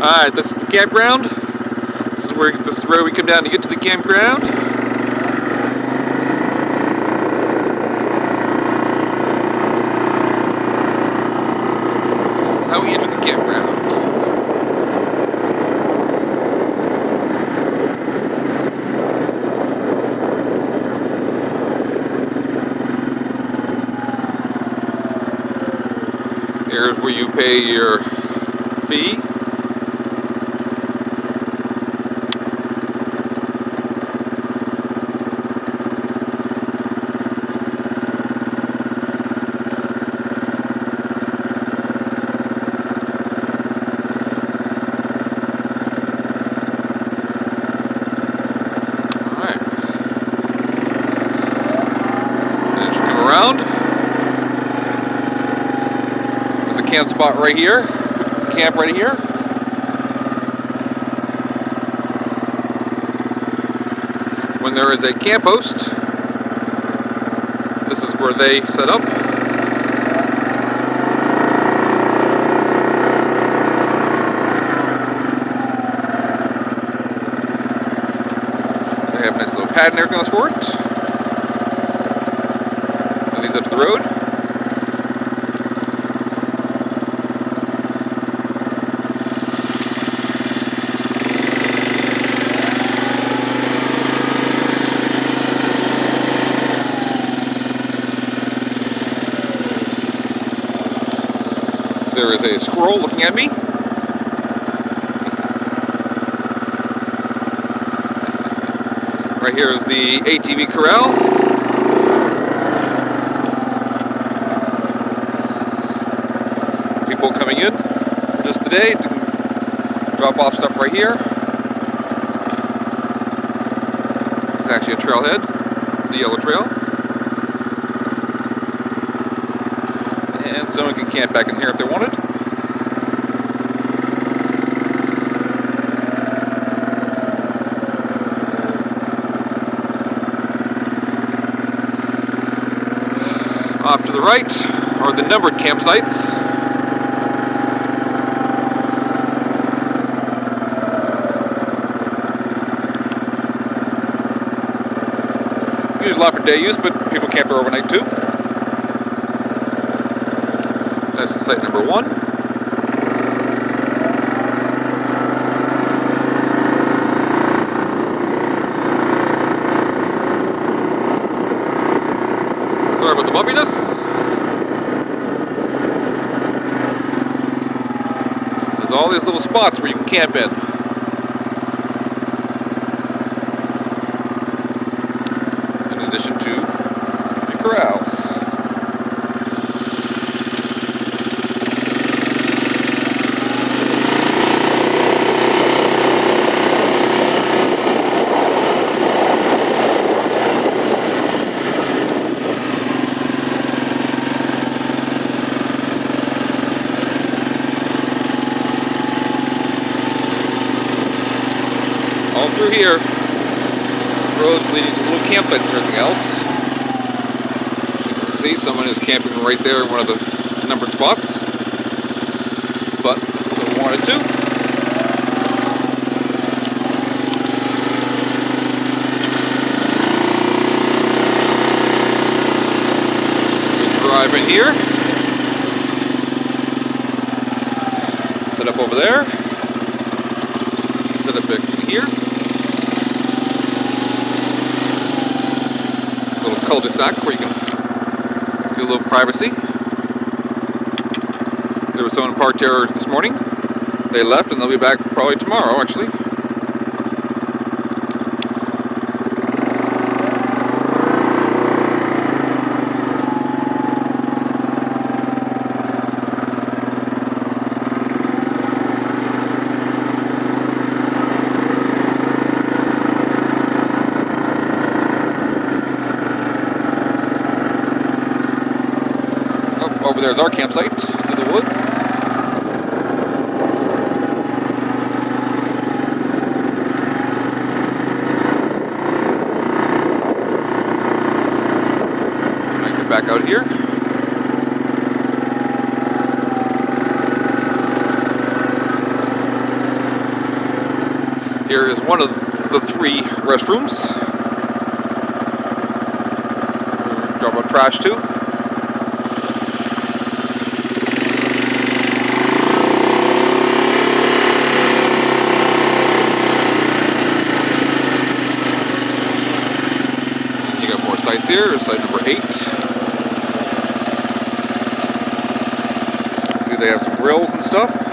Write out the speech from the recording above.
Alright, this is the campground. This is where we come down to get to the campground. This is how we enter the campground. Here's where you pay your fee. Alright. Then you come around. Camp spot right here. Camp right here. When there is a camp host, this is where they set up. They have a nice little pad and everything else for it. That leads up to the road. There is a squirrel looking at me. Right here is the ATV corral. People coming in just today to drop off stuff right here. It's actually a trailhead, the yellow trail. And someone can camp back in here if they wanted. Off to the right are the numbered campsites. Used a lot for day use, but people camp there overnight too. That's site number 1. Sorry about the bumpiness. There's all these little spots where you can camp in. In addition to the corrals. All through here, roads leading to little campsites and everything else. You can see someone is camping right there in one of the numbered spots. But if they wanted to, drive in here, set up over there, set up back in here. Little cul-de-sac where you can do a little privacy. There was someone parked here this morning. They left and they'll be back probably tomorrow, actually. Over there is our campsite through the woods. I get back out here. Here is one of the 3 restrooms. Drop out trash too. You got more sites here. Site number 8. See, they have some grills and stuff.